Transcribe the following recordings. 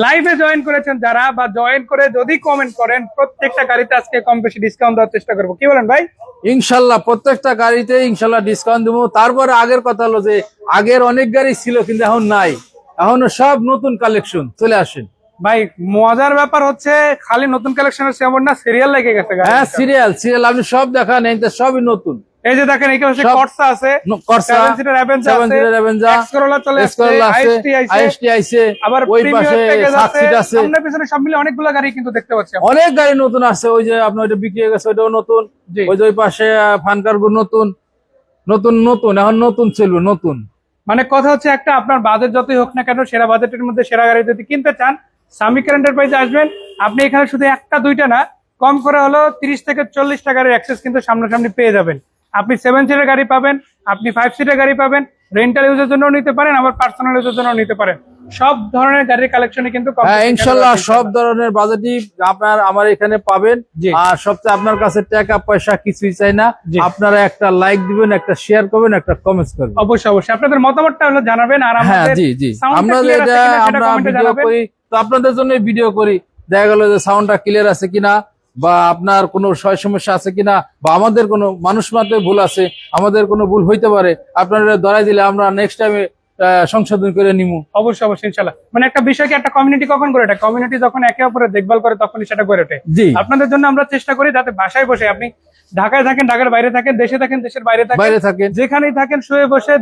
লাইভে জয়েন করেছেন যারা বা জয়েন করে যদি কমেন্ট করেন প্রত্যেকটা গাড়িতে আজকে কম বেশি ডিসকাউন্ট দেওয়ার চেষ্টা করবো, কি বলেন ভাই? ইনশাল্লাহ প্রত্যেকটা গাড়িতে ইনশাল্লাহ ডিসকাউন্ট দেবো। তারপরে আগের কথা হলো যে আগের অনেক গাড়ি ছিল কিন্তু এখন নাই, এখন সব নতুন কালেকশন চলে আসেন। ভাই মজার ব্যাপার হচ্ছে খালি নতুন কালেকশনের সেমন না, সিরিয়াল লেগে গেছে। হ্যাঁ সিরিয়াল আপনি সব দেখান, এইটা সবই নতুন। এই যে দেখেন এখানে হচ্ছে করসা আছে, করসা 7 সিটার অ্যাভেঞ্জার আছে, এক্সকরোলা চলে আসছে, আইএসটি আইছে, আবার ওই প্রিমিয়ার পাশে প্যাকেজ 7 আছে, সিট আছে, সামনে পিছনে সব মিলে অনেকগুলো গাড়ি কিন্তু দেখতে পাচ্ছি। অনেক গাড়ি নতুন আছে। ওই যে আপনার ওইটা বিক্রি হয়ে গেছে, ওইটাও নতুন। ওই যে ওই পাশে ফানকারগুলো নতুন নতুন নতুন, এখন নতুন চলবে নতুন। মানে কথা হচ্ছে একটা, আপনার বাজেট যতই হোক না কেন, সেরা বাজেটের মধ্যে সেরা গাড়ি যদি কিনতে চান সামি কার এন্টারপ্রাইজে আসবেন। আপনি এখানে শুধু একটা দুইটা না, কম করে হলো 30 থেকে 40টা গাড়ির অ্যাক্সেস কিন্তু সামনাসামনি পেয়ে যাবেন। আপনি 7 সিটের গাড়ি পাবেন, আপনি 5 সিটের গাড়ি পাবেন, রেন্টাল ইউজের জন্য নিতে পারেন, আবার পার্সোনাল ইউজের জন্য নিতে পারেন। সব ধরনের গাড়ির কালেকশনই কিন্তু ইনশাল্লাহ সব ধরনের বাজেটই আপনার আমার এখানে পাবেন। আর সবচেয়ে আপনার কাছে টাকা পয়সা কিছুই চাই না, আপনারা একটা লাইক দিবেন, একটা শেয়ার করবেন, একটা কমেন্টস করবেন। অবশ্যই অবশ্যই আপনাদের মতামতটা হলো জানাবেন। আর আমাদের আমরা ভিডিও করি তো আপনাদের জন্য ভিডিও করি, দেখা গেল যে সাউন্ডটা ক্লিয়ার আছে কিনা, বা আপনার কোনো সমস্যা আছে কিনা, বা আমাদের কোনো মানুষ মাত্র ভুল আছে, আমাদের কোনো ভুল হইতে পারে, আপনারা ধরাই দিলে আমরা নেক্সট টাইমে সংশোধন করে নিব। অবশ্যই অবশ্যই ইনশাআল্লাহ। মানে একটা বিষয়কে একটা কমিউনিটি কখন করে ওঠে, কমিউনিটি যখন একে অপরের দেখভাল করে তখনই সেটা করে ওঠে। আপনাদের জন্য আমরা চেষ্টা করি যাতে বাসায় বসে, আপনি ঢাকায় থাকেন, ঢাকার বাইরে থাকেন, দেশে থাকেন, দেশের বাইরে থাকেন, যেখানেই থাকেন, শুয়ে বসে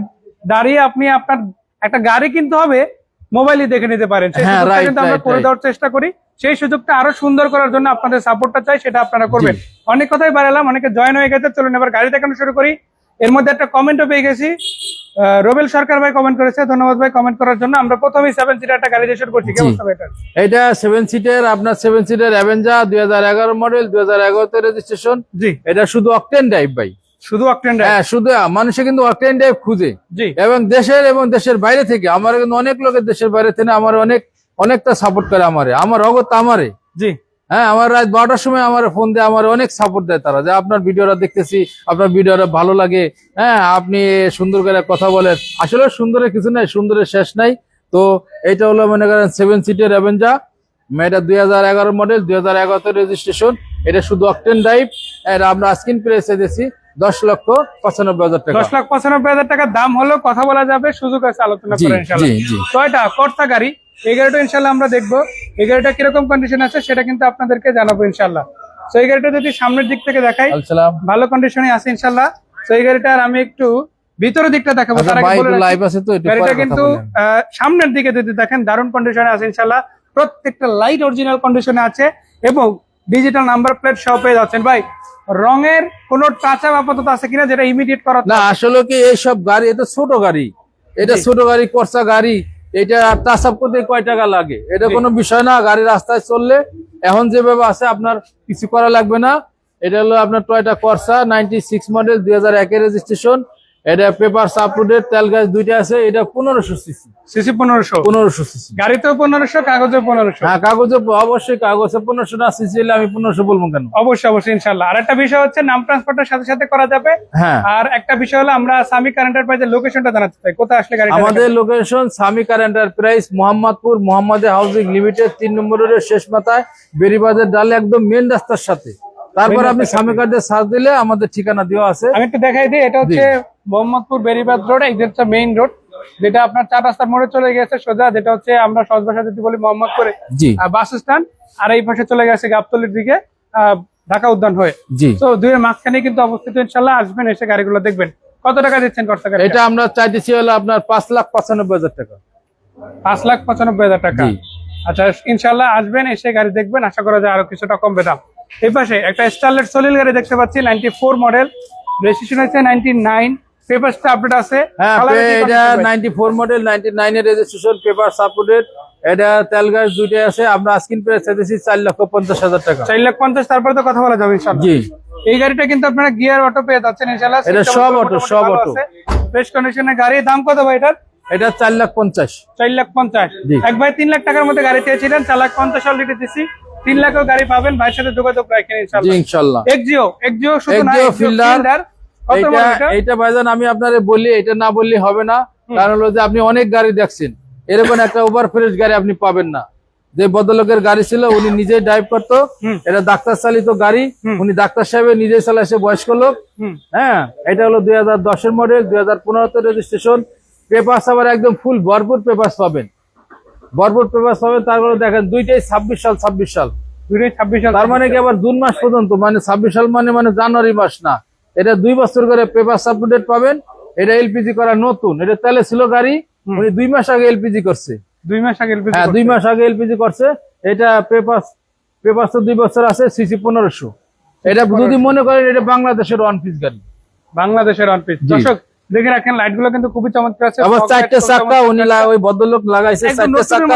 দাঁড়িয়ে আপনি আপনার একটা গাড়ি কিনতে হবে মোবাইলে দেখে নিতে পারেন। সেই সুযোগটা কিন্তু আমরা করে দেওয়ার চেষ্টা করি। সেই সুযোগটা আরো সুন্দর করার জন্য আপনাদের সাপোর্টটা চাই, সেটা আপনারা করবেন। অনেক কথাই বাড়ালাম, অনেকে জয়েন হয়ে গেছে, চলুন এবার গাড়ি দেখানো শুরু করি। এর মধ্যে একটা কমেন্টও পেয়ে গেছি, রোবেল সরকার ভাই কমেন্ট করেছে, ধন্যবাদ ভাই কমেন্ট করার জন্য। আমরা প্রথমেই 7 সিটার একটা গাড়ি দিয়ে শুরু করছি। কেমন হবে এটা? এটা 7 সিটের, আপনার 7 সিটের অ্যাভেঞ্জার 2011 মডেল, 2011 তে রেজিস্ট্রেশন। জি, এটা শুধু অকটেন ড্রাইভ ভাই, শুধু অকটেন ড্রাইভ। হ্যাঁ শুধু মানুষে কিন্তু অকটেন ড্রাইভ খুঁজে। জি, এবং দেশের বাইরে থেকে আমার কিন্তু অনেক লোকের দেশের বাইরে থেকে আমার অনেকটা সাপোর্ট করে আমার অগত আমারে। জি হ্যাঁ, আমার রাত 12টার সময় আমার ফোন দিয়ে আমার অনেক সাপোর্ট দেয় তারা, যে আপনার ভিডিওটা দেখতেছি, আপনার ভিডিওটা ভালো লাগে, হ্যাঁ আপনি সুন্দর করে কথা বলেন। আসলে সুন্দরের কিছু নাই, সুন্দরের শেষ নাই। তো এটা হলো মনে করেন 7 সিটের অ্যাভেঞ্জার, এটা 2011 মডেল, 2011 রেজিস্ট্রেশন। এটা শুধু অকটেন ড্রাইভ। এটা আমরা স্ক্রিন প্রাইসে দিয়েছি 10,95,000 টাকা। 10,95,000 টাকা দাম হলো, কথা বলা যাবে, সুযোগ আছে আলোচনা করার ইনশাআল্লাহ। ছয়টা কর্তা গাড়ি, এই গাড়িটা ইনশাআল্লাহ আমরা দেখবো। এই গাড়িটা কিরকম কন্ডিশন আছে সেটা কিন্তু আপনাদেরকে জানাবো ইনশাআল্লাহ। তো এই গাড়িটা যদি সামনের দিক থেকে দেখাই, ভালো কন্ডিশনে আছে ইনশাআল্লাহ। তো এই গাড়িটার আমি একটু ভিতরের দিকটা দেখাবো, তার আগে বলে রাখি গাড়িটা কিন্তু সামনের দিকে যদি দেখেন দারুণ কন্ডিশনে আছে ইনশাআল্লাহ। প্রত্যেকটা লাইট অরিজিনাল কন্ডিশনে আছে এবং ডিজিটাল নাম্বার প্লেট সহ পেয়ে যাচ্ছেন। ভাই রঙের কোন টাচ আপ আপাতত আছে কিনা যেটা ইমিডিয়েট করা না? আসলে কি এইসব গাড়ি, এটা ছোট গাড়ি, এটা ছোট গাড়ি, করসা গাড়ি, এটা টাচ আপ করতে কয় টাকা লাগে, এটা কোনো বিষয় না। গাড়ি রাস্তায় চললে এখন যেভাবে আছে আপনার কিছু করা লাগবে না। এটা হলো আপনার টয়োটা করসা 96 মডেল, 2001 রেজিস্ট্রেশন। এটা পেপার আপলোডেড, তেল গ্যাস দুইটা আছে। এটা 1500 সিসি। 1500 সিসি। গাড়িতেও 1500, কাগজে 1500। হ্যাঁ কাগজে অবশ্যই, কাগজে 1500 না, সিসি হলে আমি 1500 বলবো কেন? অবশ্যই অবশ্যই ইনশাআল্লাহ। আর একটা বিষয় হচ্ছে নাম ট্রান্সফারের সাথে সাথে করা যাবে। হ্যাঁ, আর একটা বিষয় হলো আমরা সামি কার এন্টারপ্রাইজের লোকেশনটা জানাতে চাই, কোথায় আসলে গাড়িটা? আমাদের location Sami car enterprise, Mohammadpur, মোহাম্মদে housing limited, 3 নম্বর রোডের শেষ মাথায়, বেরিবাজার ডালে, একদম মেন রাস্তার সাথে। তারপর আপনি সামি কার দিয়ে সার্চ দিলে আমাদের ঠিকানা দেওয়া আছে। আমি একটু দেখাই দিই, এটা হচ্ছে মোহাম্মদপুর বেরিবাদ রোড, এই যে মেইন রোড, যেটা আপনার 4 রাস্তার মোড়ে চলে গেছে সোজা, যেটা হচ্ছে আমরা সহজ ভাষা যদি বলি মোহাম্মদপুরে বাস স্ট্যান্ড। আর এই পাশে চলে গেছে গাবতলির দিকে ঢাকা উদ্যান হয়ে। তো দুইয়ের মাঝখানে কিন্তু অবস্থিত। ইনশাআল্লাহ আসবেন, এসে গাড়িগুলো দেখবেন। কত টাকা দিচ্ছেন খরচা? এটা আমরা চাইতেছি হলো আপনার 5,95,000 টাকা। 5,95,000 টাকা। আচ্ছা ইনশাআল্লাহ আসবেন, এসে গাড়ি দেখবেন, আশা করা যায় আরো কিছুটা কমবে দাম। এই পাশে একটা স্টারলেট সলিল গাড়ি দেখতে পাচ্ছি, 94 মডেল, রেজিস্ট্রেশন হয়েছে 99, পেপারসটা আপডেট আছে। হ্যাঁ এটা 94 মডেল, 99 এর রেজিস্ট্রেশন, পেপারস আপডেট। এটা তেল গ্যাস দুইটাই আছে। আমরা স্ক্রিন প্রাইস দিয়েছি 4,50,000 টাকা। 4,50,000, তারপরে তো কথা বলা যাবে ইনশাআল্লাহ। জি, এই গাড়িটা কিন্তু আপনারা গিয়ার অটো পেয়ে যাচ্ছেন ইনশাআল্লাহ। এটা সব অটো, সব অটো, ফ্রেশ কন্ডিশনের গাড়ি। দাম কত ভাই এটার? এটা 4,50,000। 4,50,000। এক ভাই 3 লাখ টাকার মধ্যে গাড়ি চেয়েছিলেন, 4,50,000 অলরেডি দিছি। 3 লাখের গাড়ি পাবেন, ভাইয়ের সাথে যোগাযোগ রাখেন ইনশাআল্লাহ। জি ইনশাআল্লাহ। এক্সিও শুধু না, ফিল্ডার। এইটা ভাইজান আমি আপনারে বলি, এটা না বললে হবে না। কারণ হলো যে আপনি অনেক গাড়ি দেখছেন, এরকম একটা ওভার ফ্রেশ গাড়ি আপনি পাবেন না। যে ভদ্রলোকের গাড়ি ছিল উনি নিজেই ড্রাইভ করতো। এটা ডাক্তার চালিত গাড়ি, উনি ডাক্তার সাহেব নিজেই চালাইছে, বয়স্ক লোক। হ্যাঁ, এটা হলো 2010-এর মডেল, 2015-তে রেজিস্ট্রেশন। পেপার আবার একদম ফুল ভরপুর পেপার পাবেন, ভরপুর পেপার পাবেন। তারপরে দেখেন দুইটাই 26 সাল, 26 সাল, দুইটাই 26 সাল। তার মানে কি আবার জুন মাস পর্যন্ত, মানে 26 সাল মানে জানুয়ারি মাস না। এটা 2 বছর করে পেপার আপডেট পাবেন। এটা এলপিজি করা নতুন, এটা তেলে ছিল গাড়ি, উনি 2 মাস আগে এলপিজি করছে। 2 মাস আগে এলপিজি? হ্যাঁ, 2 মাস আগে এলপিজি করছে। এটা পেপার তো 2 বছর আছে, সিসি 1500। এটা যদি মনে করেন এটা বাংলাদেশের ওয়ান পিস গাড়ি, বাংলাদেশের ওয়ান পিস। দর্শক দেখে রাখেন, লাইট গুলো কিন্তু খুবই চমৎকার আছে। আবার 4টে চাকা উনি ওই ভদ্রলোক লাগাইছে, 4টে চাকা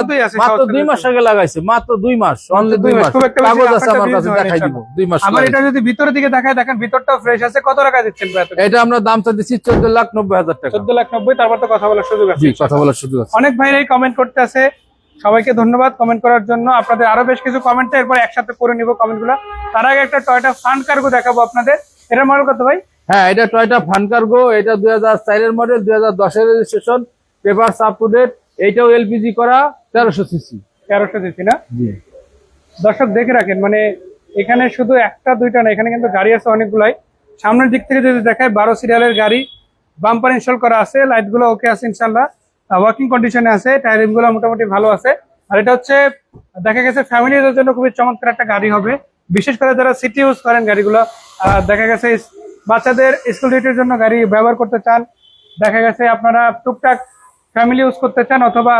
মাত্র 2 মাস আগে লাগাইছে, মাত্র 2 মাস, অনলি 2 মাস। কাগজ আছে আমার কাছে, দেখাই দিব 2 মাস। আবার এটা যদি ভিতরের দিকে দেখায়, দেখেন ভিতরটাও ফ্রেশ আছে। কত টাকা দিচ্ছেন ভাই? এটা আমরা দাম চাইছি 14,90,000 টাকা। 14,90,000। তারপর তো কথা বলার সুযোগ আছে। জি, কথা বলার সুযোগ আছে। অনেক ভাইরাই কমেন্ট করতে আছে, সবাইকে ধন্যবাদ কমেন্ট করার জন্য। আপনাদের আরো বেশ কিছু কমেন্ট, এরপর একসাথে করে নিব কমেন্ট গুলো। তার আগে একটা টয়োটা ফান্ড কার্গো দেখাবো আপনাদের। এটার মডেল কত ভাই? হ্যাঁ, এটা টয়োটা ফান কার্গো, এটা 2004-এর মডেল, 2010-এর registration, paper up to date. এইটাও এলপিজি করা, 1300 সিসি। 1300 সিসি না? জি। দর্শক দেখে রাখেন, মানে এখানে শুধু একটা দুইটা না, এখানে কিন্তু গাড়ি আছে অনেকগুলাই। সামনের দিক থেকে যদি দেখায় 12 সিরিয়ালের গাড়ি, বাম্পার ইনস্টল করা আছে, লাইট গুলো ওকে আছে ইনশাল্লাহ, ওয়ার্কিং কন্ডিশনে আছে, টায়ারিং গুলো মোটামুটি ভালো আছে। আর এটা হচ্ছে দেখা গেছে ফ্যামিলিদের জন্য খুবই চমৎকার একটা গাড়ি হবে, বিশেষ করে যারা সিটি ইউজ করেন গাড়িগুলো। দেখা গেছে বাচ্চাদের স্কুল ডিউটির জন্য গাড়ি ব্যবহার করতে চান, দেখা গেছে আপনারা টুকটাক ফ্যামিলি ইউজ করতে চান, অথবা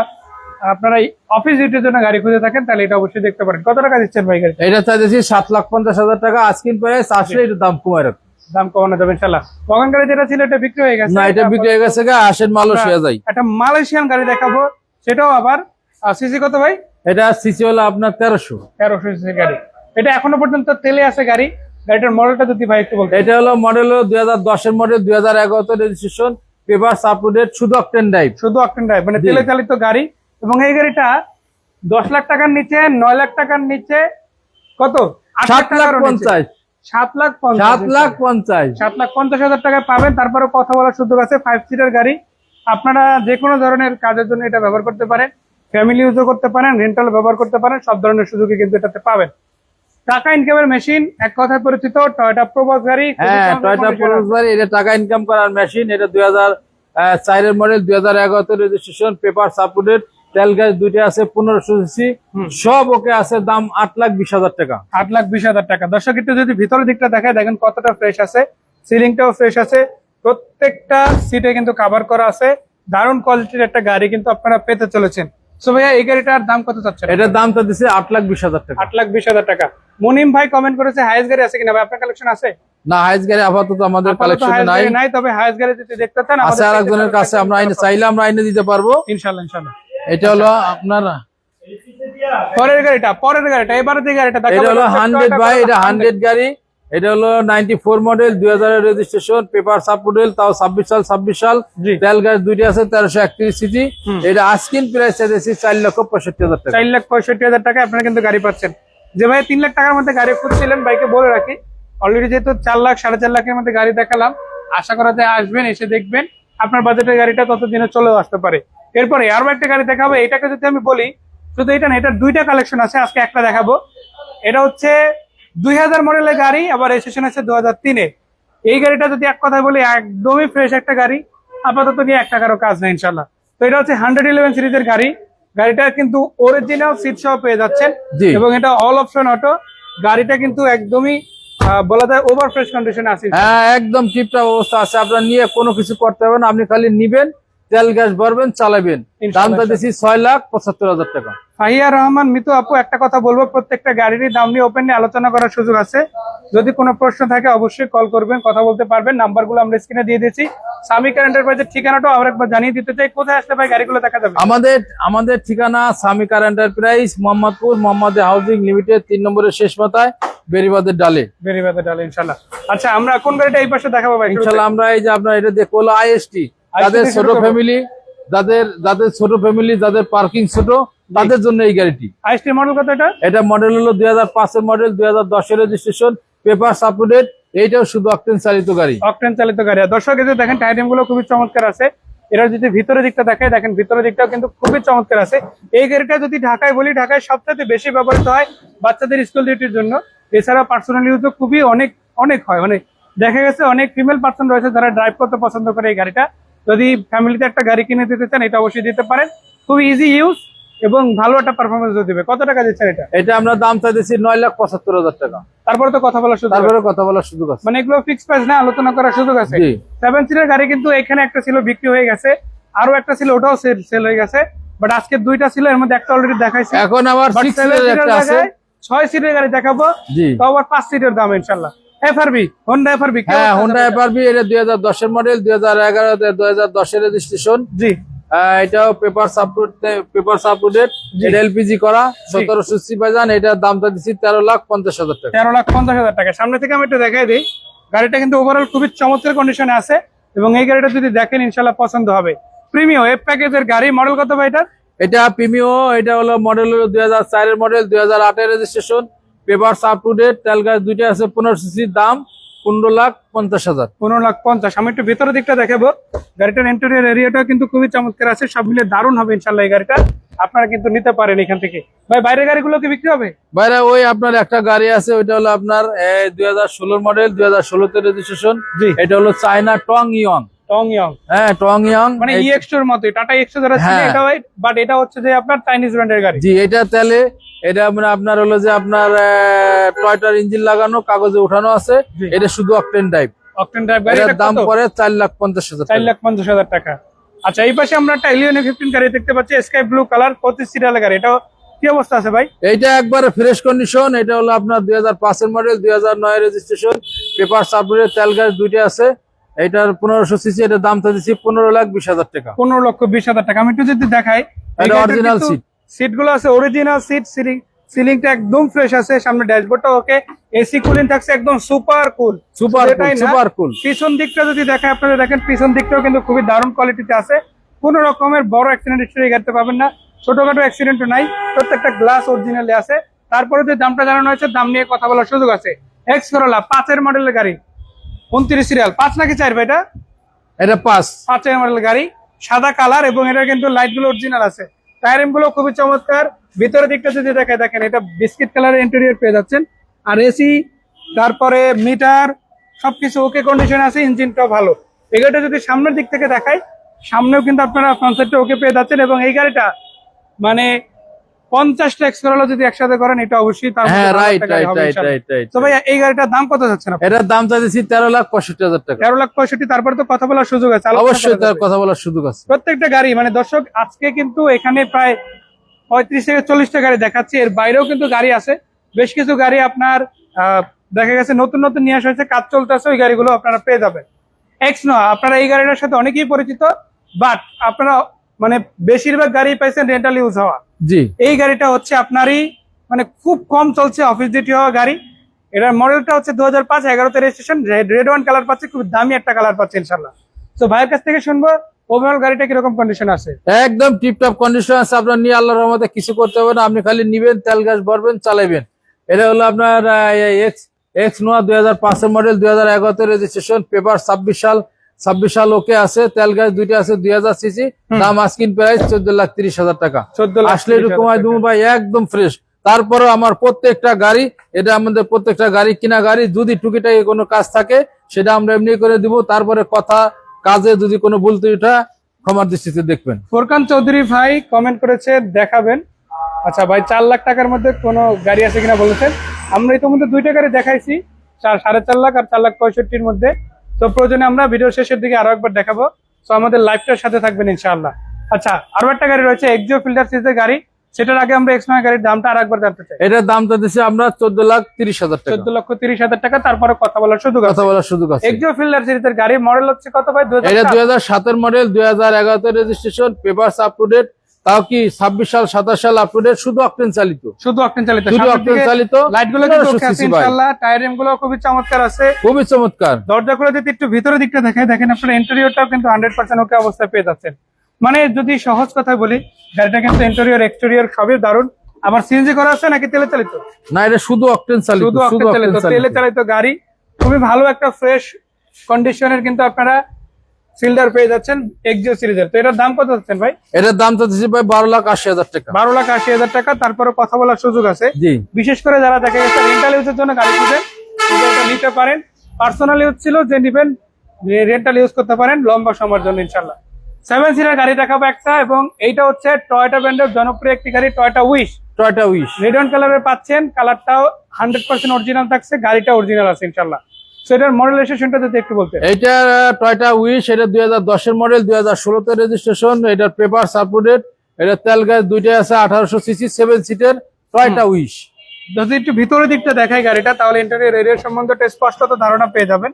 আপনারা অফিস ডিউটির জন্য গাড়ি খুঁজে থাকেন, তাহলে এটা অবশ্যই দেখতে পারেন। কত টাকা দিচ্ছেন ভাই গাড়ি? এটা চাইছি 7,50,000 টাকা। আজকের প্রাইস আসলে এটা দাম কমায় রাখুন, দাম কমানো যাবে ইনশাআল্লাহ। ওয়াগন গাড়ি যেটা ছিল এটা বিক্রি হয়ে গেছে। না, এটা বিক্রি হয়ে গেছে। আসেন মালয়েশিয়া যাই, একটা মালয়েশিয়ান গাড়ি দেখাবো, সেটাও আবার সিসি কত ভাই? এটা সিসি হলো আপনার 1300 সিসি গাড়ি। এটা এখনো পর্যন্ত তেলে আছে গাড়ি। গাড়িটার মডেলটা যদি ভাই একটু বলতেন। এটা হলো মডেল 2010-এর মডেল, 2011-তে registration, paper up to date, শুধু অকটেন ড্রাইভ। শুধু অকটেন ড্রাইভ, মানে তেলে চালিত গাড়ি। এবং এই গাড়িটা 10 লাখ টাকার নিচে, 9 লাখ টাকার নিচে, কত 7,50,000 7,50,000 টাকায় পাবেন। তারপরে কথা বলার সুযোগ আছে। 5 সিটার গাড়ি, আপনারা যে কোনো ধরনের কাজের জন্য এটা ব্যবহার করতে পারেন, ফ্যামিলি ইউজও করতে পারেন, রেন্টাল ব্যবহার করতে পারেন, সব ধরনের সুযোগই কিন্তু এটাতে পাবেন। টাকা ইনকামের মেশিন, এক কথায় পরিচিত টয়োটা প্রোবক্স গাড়ি। হ্যাঁ, টয়োটা প্রোবক্স গাড়ি, এটা টাকা ইনকাম করার মেশিন। এটা 2004-এর মডেল, 2011-তে registration, paper up to date, তেল গ্যাস দুইটা আছে, 1500 সিসি, সব ওকে আছে। দাম 8,20,000 টাকা। 8,20,000 টাকা। দর্শক একটু যদি ভিতরের দিকটা দেখায়, দেখেন কতটা ফ্রেশ আছে, সিলিংটাও ফ্রেশ আছে, প্রত্যেকটা সিটে কিন্তু কভার করা আছে। দারুণ কোয়ালিটির একটা গাড়ি কিন্তু আপনারা পেতে চলেছেন। সো ভাইয়া এই গাড়িটার দাম কত চাচ্ছেন? এটার দামটা দিছে 8,20,000 টাকা। 8,20,000 টাকা। মুনিম ভাই কমেন্ট করেছে হাইস গাড়ি আছে কিনা ভাই, আপনার কালেকশন আছে? না, হাইস গাড়ি আপাতত আমাদের কালেকশনে নাই, তবে হাইস গাড়ি যদি দেখতে চান আছে আরেকজনের কাছে, আমরা চাইলে আমরা আইনে দিতে পারবো ইনশাআল্লাহ। ইনশাআল্লাহ। এটা হলো আপনার পরের গাড়িটা এবারে যে গাড়িটা এটা হলো 100 ভাই, এটা 100 গাড়ি। এটা হলো 94 মডেল, 2000-এর registration, paper up to date, তাও 26 সাল। তেল গ্যাস দুইটা আছে, 1331 সিসি। এটা আজকিন প্রাইস চাইছি 4,65,000 টাকা। 4,65,000 টাকা আপনারা কিন্তু গাড়ি পাচ্ছেন। যে ভাই 3 লাখ টাকার মধ্যে গাড়ি খুঁজছিলেন, ভাইকে বলে রাখি অলরেডি যেহেতু 4 লাখ 4.5 লাখের মধ্যে গাড়ি দেখালাম, আশা করা যায় আসবেন, এসে দেখবেন, আপনার বাজেটের গাড়িটা ততদিনে চলেও আসতে পারে। এরপরে আরো একটা গাড়ি দেখাবো। এটাকে যদি আমি বলি, শুধু এটা না, এটার দুইটা কালেকশন আছে, আজকে একটা দেখাবো। এটা হচ্ছে 2000 মডেলের গাড়ি, আবার রেজিস্ট্রেশন আছে 2003-এ। এই গাড়িটা যদি এক কথায় বলি, একদমই ফ্রেশ একটা গাড়ি, আপাতত নিয়ে 1 টাকারও কাজ নেই ইনশাল্লাহ। তো এটা হচ্ছে 111 সিরিজের গাড়ি। গাড়িটা কিন্তু অরিজিনাল সিট সহ পেয়ে যাচ্ছেন, এবং এটা অল অপশন অটো। গাড়িটা কিন্তু একদমই বলা যায় ওভার ফ্রেশ কন্ডিশনে আছে। হ্যাঁ, একদম টিপটপ অবস্থা আছে। আপনার নিয়ে কোনো কিছু করতে হবে না, আপনি খালি নিবেন, তেল গ্যাস ভরবেন, চালাবেন। দামটা দিচ্ছি 6,75,000 টাকা। ফাহিয়া রহমান মিতু আপু, একটা কথা বলবো, প্রত্যেকটা গাড়িরই দাম নিয়ে ওপেনলি আলোচনা করার সুযোগ আছে। যদি কোনো প্রশ্ন থাকে অবশ্যই কল করবেন, কথা বলতে পারবেন। নাম্বারগুলো আমরা স্ক্রিনে দিয়ে দিয়েছি। সামি কার এন্টারপ্রাইজের ঠিকানাটাও আরেকবার জানিয়ে দিতে চাই, কোথায় আসলে ভাই গাড়িগুলো দেখা যাবে? আমাদের ঠিকানা Sami car enterprise, Mohammadpur, Mohammad housing limited, 3 নম্বরের শেষ মাথায়, বেরিবাদের ডালে। ইনশাল্লাহ। আচ্ছা, আমরা কোন গাড়িটা এই পাশে দেখাবো ভাই? ইনশাল্লাহ আমরা এই যে আপনার এটা দেখো হলো আইএসটি। যাদের ছোট ফ্যামিলি, যাদের ছোট ফ্যামিলি, যাদের পার্কিং ছোট, তাদের জন্য এই গাড়িটি। আইএসটি মডেল কত? এটা মডেল হলো 2005-এর মডেল, 2010-এর registration, paper up to date. এইটাও শুধু অকটেন চালিত গাড়ি। অকটেন চালিত গাড়ি। দর্শক এই যে দেখেন টায়ারিং গুলো খুবই চমৎকার আছে, এরা যদি ভিতরের দিকটা দেখায়, দেখেন ভিতরের দিকটাও কিন্তু খুবই চমৎকার আছে। এই গাড়িটা যদি ঢাকায় বলি, ঢাকায় সবচেয়ে বেশি ব্যবহৃত হয় বাচ্চাদের স্কুল ডিউটির জন্য। এছাড়া পার্সোনাল ইউজও খুবই অনেক হয়, অনেক দেখা গেছে অনেক ফিমেল পার্সন রয়েছে যারা ড্রাইভ করতে পছন্দ করে এই গাড়িটা। যদি ফ্যামিলিতে একটা গাড়ি কিনে দিতে চান, এটা অবশ্যই দিতে পারেন। খুব ইজি ইউজ এবং ভালো একটা পারফরমেন্স দিবে। কত টাকা দিচ্ছেন এটা? এটা আমরা দাম চাইতেছি 9,75,000 টাকা। তারপরে তো কথা বলার সুযোগ, তারপরে কথা বলার সুযোগ আছে, মানে এগুলো ফিক্স প্রাইস না, আলোচনা করার সুযোগ আছে। 7 সিটের গাড়ি কিন্তু এখানে একটা ছিল বিক্রি হয়ে গেছে, আরো একটা ছিল ওটাও সেল হয়ে গেছে, বাট আজকে দুইটা ছিল, এর মধ্যে একটা অলরেডি দেখাইছি। এখন আবার 6 সিটের একটা আছে, 6 সিটের গাড়ি দেখাবো, তো আবার 5 সিটের দাম ইনশাআল্লাহ। FRB, Honda FRB. হ্যাঁ, হোন্ডা এফআরবি, এটা 2010 এর মডেল, 2011 2010 এর রেজিস্ট্রেশন। জি, এটাও পেপার আপডেট, এটা এলপিজি করা, 1700 সিসি ভার্সন। এটার দামটা দিচ্ছি 13,50,000 টাকা। 13,50,000 টাকা। সামনে থেকে আমি একটু দেখাই দিই, গাড়িটা কিন্তু ওভারঅল খুবই চমৎকার কন্ডিশনে আছে এবং এই গাড়িটা যদি দেখেন ইনশাআল্লাহ পছন্দ হবে। প্রিমিয়াম এফ প্যাকেজের গাড়ি, মডেল কত ভাই এটা? এটা প্রিমিও, এটা হলো মডেল হলো 2004 এর মডেল, 2008 এর registration, paper up to date, তেল গাছ দুইটা আছে, 1500 সিসি, দাম 15,50,000। 15,50,000। আমি একটু ভিতরের দিকটা দেখাবো। গাড়িটার ইন্টেরিয়র এরিয়াটা কিন্তু খুবই চমৎকার আছে, সব মিলে দারুণ হবে ইনশাআল্লাহ এই গাড়িটা। আপনারা কিন্তু নিতে পারেন এখান থেকে। ভাই বাইরের গাড়িগুলো কি বিক্রি হবে? বাইরে ওই আপনার একটা গাড়ি আছে, ওইটা হলো আপনার 2016 মডেল, 2016 তে রেজিস্ট্রেশন। জি, এটা হলো চায়না টং ইয়ং। হ্যাঁ, টং ইয়ং, মানে ইএক্সটোর মতো, টাটা এক্সটো যারা ছিল এটা, বাট এটা হচ্ছে যে আপনার চাইনিজ ব্র্যান্ডের গাড়ি। জি, এটা তেলে, এটা মানে আপনার হলো যে আপনার টয়টার ইঞ্জিন লাগানো, কাগজে উঠানো আছে। এটা শুধু অকটেন ড্রাইভ গাড়ি। এর দাম পড়ে 4,50,000 টাকা। 4,50,000 টাকা। আচ্ছা, এই পাশে আমরা একটা এলিয়নে 15 গাড়ি দেখতে পাচ্ছি, স্কাই ব্লু কালার, 25 সিরিয়ালের গাড়ি। এটা কি অবস্থা আছে ভাই? এইটা একবারে ফ্রেশ কন্ডিশন। এটা হলো আপনার 2005 এর মডেল, 2009 এর রেজিস্ট্রেশন, পেপার আপডেট, তেল গাছ দুইটা আছে। এটার 1500 সিসি, এটার দামটা দিচ্ছি 15,20,000 টাকা। 15,20,000 টাকা। আমি একটু যদি দেখাই, এটা অরিজিনাল সিট, সিট গুলো আছে অরিজিনাল সিট, সিলিংটা একদম ফ্রেশ আছে, সামনে ড্যাশবোর্ডটা ওকে, এসি কুলিং থাকছে একদম সুপার কুল। পিছন দিকটা যদি দেখায় আপনারা, দেখেন পিছন দিকটাও কিন্তু খুবই দারুণ কোয়ালিটিতে আছে। কোন রকমের বড় অ্যাক্সিডেন্ট হিস্টরি গাড়িতে পাবেন না, ছোটখাটো অ্যাক্সিডেন্টও নাই, প্রত্যেকটা গ্লাস অরিজিনালি আছে। তারপরে যে দামটা জানানো হয়েছে, দাম নিয়ে কথা বলার সুযোগ আছে। এক্স করোলা 5 এর মডেলের গাড়ি, 29 সিরিয়াল, 5 নাকি 4 ভাই? এটা 5 এর মডেল গাড়ি, সাদা কালার এবং এটা কিন্তু লাইট গুলো অরিজিনাল আছে। টায়ারিং গুলো খুবই চমৎকার। ভিতরের দিকটা যদি দেখায়, দেখেন এটা বিস্কিট কালারের ইন্টেরিয়র পেয়ে যাচ্ছেন। আর এসি, তারপরে মিটার, সবকিছু ওকে কন্ডিশন আছে, ইঞ্জিনটাও ভালো। এই গাড়িটা যদি সামনের দিক থেকে দেখায়, সামনেও কিন্তু আপনারা ফ্রন্ট সাইডটা ওকে পেয়ে যাচ্ছেন। এবং এই গাড়িটা মানে 50টা এক্স করোলা যদি একসাথে করেন, এটা অবশ্যই তার তো ভাই এই গাড়িটার দাম কত যাচ্ছে না? এটার দাম চাইছি 13,65,000 টাকা। 13,65,000। তারপরে তো কথা বলার সুযোগ আছে, অবশ্যই তার কথা বলার সুযোগ আছে। প্রত্যেকটা গাড়ি মানে দর্শক, আজকে কিন্তু এখানে প্রায় 35 থেকে 40টা গাড়ি দেখাচ্ছি, এর বাইরেও কিন্তু গাড়ি আছে। বেশ কিছু গাড়ি আপনার দেখা গেছে নতুন নতুন নিয়ে আসা হয়েছে, কাজ চলতেছে, ওই গাড়িগুলো আপনারা পেয়ে যাবেন। এক্স নোয়া, আপনারা এই গাড়িটার সাথে অনেকেই পরিচিত, বাট আপনারা মানে বেশিরভাগ গাড়ি পাইছেন রেন্টাল ইউজ হওয়া। জি, এই গাড়িটা হচ্ছে আপনারই মানে খুব কম চলছে, অফিস ডিউটি হওয়া গাড়ি। এটার মডেলটা হচ্ছে 2005, 11তে রেজিস্ট্রেশন, রেড ওয়ান কালার পাচ্ছে, খুব দামি একটা কালার পাচ্ছে ইনশাল্লাহ। তো ভাইয়ের কাছ থেকে শুনবো ওভারঅল গাড়িটা কিরকম কন্ডিশন আছে? একদম টিপটপ কন্ডিশন আছে। আপনার নিয়ে আল্লাহর রহমতে কিছু করতে হবে না, আপনি খালি নিবেন, তেল গ্যাস ভরবেন, চালাবেন। এটা হলো আপনার এক্স নোয়া 2005 এর মডেল, 2011তে রেজিস্ট্রেশন, পেপার 26 সাল ওকে আছে, তেল গ্যাস দুইটা আছে, 2000 সিসি, দাম আস্কিং প্রাইস 14,30,000 টাকা। আসলে এরকম ভাই একদম ফ্রেশ। তারপরে আমার প্রত্যেকটা গাড়ি, এটা আমাদের প্রত্যেকটা গাড়ি কিনা গাড়ি, যদি টুকিটাকি কোনো কাজ থাকে সেটা আমরা এমনি করে দিব। তারপরে কথা কাজে যদি কোনো ভুল ত্রুটি ক্ষমার দৃষ্টিতে দেখবেন। ফোরকান চৌধুরী ভাই কমেন্ট করেছে দেখাবেন। আচ্ছা ভাই, 4 লাখ টাকার মধ্যে কোনো গাড়ি আছে কিনা বলেছেন। আমরা ইতিমধ্যে 2টা গাড়ি দেখাইছি, 4.5 লাখ আর 4,65,000 মধ্যে। তো প্রয়োজনে আমরা ভিডিও শেষের দিকে আরো একবার দেখাবো। তো আমাদের লাইভটার সাথে থাকবেন ইনশাআল্লাহ। আচ্ছা, আরো একটা গাড়ি রয়েছে এক্সিও ফিল্টার সিরিজের গাড়ি, সেটার আগে আমরা এক্স নোয়া গাড়ির দামটা আরেকবার জানতে চাই। এটার দামটা দিচ্ছি আমরা 14,30,000 টাকা। 14,30,000 টাকা। তারপরে কথা বলার সুযোগ আছে। এক্সিও ফিল্টার সিরিজের গাড়ি, মডেল হচ্ছে কত ভাই? এটা 2007 এর মডেল, 2011তে registration, papers up to date, তাও কি 26 সাল 27 সাল আপ টু ডেট, শুধু অকটেন চালিত। লাইটগুলো কিন্তু ওকে আছে ইনশাআল্লাহ। টায়ারিং গুলো খুবই চমৎকার আছে, খুবই চমৎকার। দরজাগুলো যদি একটু ভিতরের দিকটা দেখায়, দেখেন আপনারা ইন্টেরিয়রটাও কিন্তু 100% ওকে অবস্থায় পেয়ে যাচ্ছেন। মানে যদি সহজ কথায় বলি, গাড়িটা কিন্তু ইন্টেরিয়র এক্সটেরিয়র সবই দারুণ। আবার সিএনজি করা আছে নাকি তেলে চালিত? না, এটা শুধু অকটেন চালিত। শুধু অকটেন চালিত, তেলে চালিত গাড়ি, খুবই ভালো একটা ফ্রেশ কন্ডিশনের কিন্তু আপনারা ফিল্ডার পেয়ে যাচ্ছেন এক্সিও সিরিজের। তো এটার দাম কত যাচ্ছেন ভাই? এটার দাম তো দিচ্ছি ভাই 12,80,000 টাকা। 12,80,000 টাকা। তারপরে কথা বলার সুযোগ আছে। জি, বিশেষ করে যারা দেখা গেছে রেন্টাল ইউজের জন্য গাড়ি খুঁজেন, এটা নিতে পারেন। পার্সোনাল ইউজ ছিল যে নিবেন, রেন্টাল ইউজ করতে পারেন লম্বা সময়ের জন্য ইনশাল্লাহ। 7 সিটার গাড়ি দেখাবো একটা, এবং এইটা হচ্ছে টয়োটা ব্র্যান্ডের জনপ্রিয় একটি গাড়ি, Toyota wish. Toyota wish red on কালারের পাচ্ছেন, কালারটাও 100% অরিজিনাল থাকছে, গাড়িটা অরিজিনাল আছে ইনশাল্লাহ। সো এটার মডেল রেজিস্ট্রেশনটা যদি একটু বলতে। এটা টয়োটা উইশ, এটা 2010 এর মডেল, 2016 তে রেজিস্ট্রেশন। এটার পেপার আপডেট। এটা তেল গ্যাস দুইটাই আছে, 1800 সিসি 7 সিটের টয়োটা উইশ। যদি একটু ভিতরের দিকটা দেখাই গাড়িটা, তাহলে ইন্টেরিয়র এরিয়ার সম্বন্ধে একটা স্পষ্ট ধারণা পেয়ে যাবেন।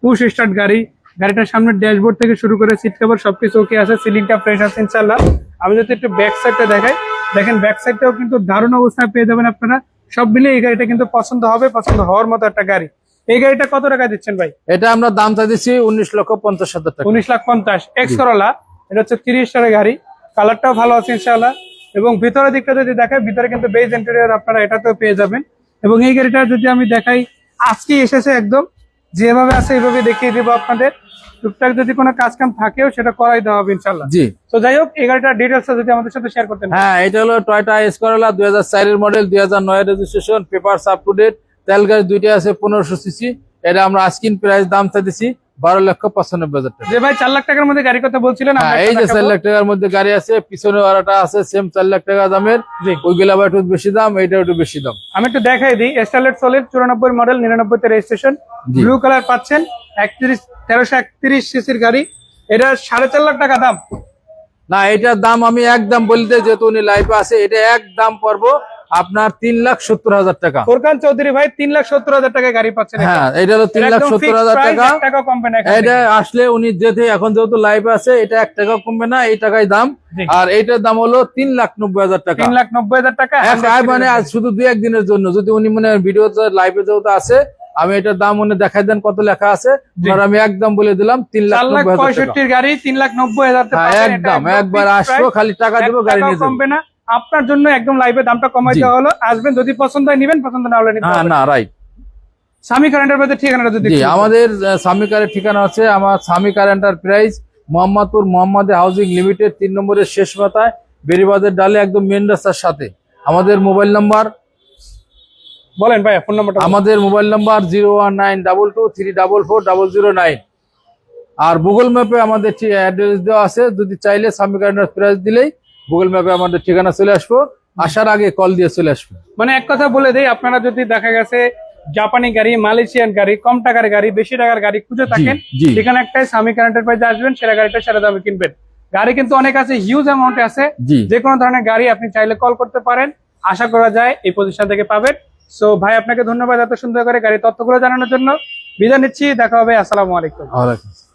পুশ স্টার্ট গাড়ি, গাড়িটার সামনের ড্যাশবোর্ড থেকে শুরু করে সিট কভার সবকিছু ওকে আছে, সিলিংটা ফ্রেশ আছে ইনশাল্লাহ। আমি যদি একটু ব্যাক সাইডটা দেখাই, দেখেন ব্যাক সাইডটাও কিন্তু দারুণ অবস্থায় পেয়ে যাবেন আপনারা। সব মিলিয়ে এই গাড়িটা কিন্তু পছন্দ হবে, পছন্দ হওয়ার মতো একটা গাড়ি। এই গাড়িটা কত টাকা দিচ্ছেন ভাই? এটা আমরা দাম চাইছি 19,50,000 টাকা। 19,50,000। এক্স করোলা, এটা হচ্ছে 30 টাকা গাড়ি, কালারটাও ভালো আছে ইনশাআল্লাহ। এবং ভিতরের দিকটা যদি দেখাই, ভিতরে কিন্তু বেজ ইন্টেরিয়র আপনারা এটাতেও পেয়ে যাবেন। এবং এই গাড়িটা যদি আমি দেখাই, আজকে এসেছে একদম যেভাবে আছে এইভাবে দেখিয়ে দেবো আপনাদের। টুকটাক যদি কোনো কাজ কাম থাকেও সেটা করাই দেওয়া হবে ইনশাআল্লাহ। জি, তো যাই হোক, এই গাড়িটার ডিটেলস যদি আমাদের সাথে শেয়ার করতেন। হ্যাঁ, এটা হলো টয়োটা এস করোলা 2004 এর মডেল, 2009 এর registration, papers up to date, তেল গ্যাস দুইটাই আছে, 1500 সিসি। এটা আমরা আস্কিং প্রাইস দাম চাইছি 12,95,000 টাকা। যে ভাই 4 লাখ টাকার মধ্যে গাড়ি কথা বলছিলেন, আমরা হ্যাঁ, এই যে 4 লাখ টাকার মধ্যে গাড়ি আছে, পিছনে আরেকটা আছে সেম 4 লাখ টাকা দামের। জি। ওইগুলা আবার একটু বেশি দাম, এটা একটু বেশি দাম। আমি একটু দেখাই দিই। স্টারলেট সলিড 94 মডেল, 99 তে রেজিস্ট্রেশন, জি। ব্লু কালার পাচ্ছেন, 1331 সিসির গাড়ি। এটা 4.5 লাখ টাকা দাম। না, এটার দাম আমি একদম বলতে, যেহেতু উনি লাইভে আছে, এটা একদম পড়বো আপনার 3,70,000 টাকা। ফোরকান চৌধুরী ভাই 3,70,000 টাকায় গাড়ি পাচ্ছেন। হ্যাঁ, এটা হলো 3,70,000 টাকা। টাকা কমবে না। এটা আসলে উনি এখন যেহেতু লাইভে আছে, এটা 1 টাকা কমবে না, এই টাকাই দাম। জি। আর এইটার দাম হলো 3,90,000 টাকা। 3,90,000 টাকা। মানে আজ শুধু 2-1 দিনের জন্য, যদি উনি মানে ভিডিওতে লাইভে যেহেতু আছে, আমি এটার দাম উনি দেখাই দেন কত লেখা আছে, আর আমি একদম বলে দিলাম 3,65,000 টাকা। গাড়ি 3,90,000 একদম একবার আসবো, খালি টাকা দেবো, গাড়ি নিয়ে যাবো। কমবে না আপনার জন্য, একদম লাইভে দামটা কমাই দেওয়া হলো। আসবেন, যদি পছন্দ হয় নিবেন, পছন্দ না হলে নিতে হবে। না, রাইট। স্বামী কারেন্টের মধ্যে ঠিকানাটা যদি জি, আমাদের স্বামী কারের ঠিকানা আছে, আমার স্বামী কার এন্টারপ্রাইজ, মোহাম্মদপুর মোহাম্মদে হাউজিং লিমিটেড, 3 নম্বরের শেষ মাথায়, বেরিবাদের ডালে, একদম মেন রাস্তার সাথে। আমাদের মোবাইল নাম্বার বলেন ভাই, ফোন নাম্বারটা। আমাদের মোবাইল নাম্বার 01922344009। আর গুগল ম্যাপে আমাদের অ্যাড্রেস দেওয়া আছে, যদি চাইলে স্বামী কার এন্টারপ্রাইজ দিলেই গুগল ম্যাপে আমাদের ঠিকানা চলে আসবো, আসার আগে কল দিয়ে চলে আসবো। মানে এক কথা বলে দেই, আপনারা যদি দেখা গেছে জাপানি গাড়ি, মালয়েশিয়ান গাড়ি, কম টাকার গাড়ি, বেশি টাকার গাড়ি খুঁজে থাকেন, জি। সেখানে একটাই স্বামী কার এন্টারপ্রাইজে আসবেন, সেরা গাড়িটা সেরা দামে কিনবেন। গাড়ি কিন্তু অনেক আছে, হিউজ অ্যামাউন্টে আছে। জি। যে কোনো ধরনের গাড়ি আপনি চাইলে কল করতে পারেন, আশা করা যায় এই প্রতিষ্ঠান থেকে পাবেন। সো ভাই, আপনাকে ধন্যবাদ এত সুন্দর করে গাড়ির তথ্যগুলো জানানোর জন্য। বিদায় নিচ্ছি, দেখা হবে। আসসালামু আলাইকুম। ওয়ালাইকুম আসসালাম।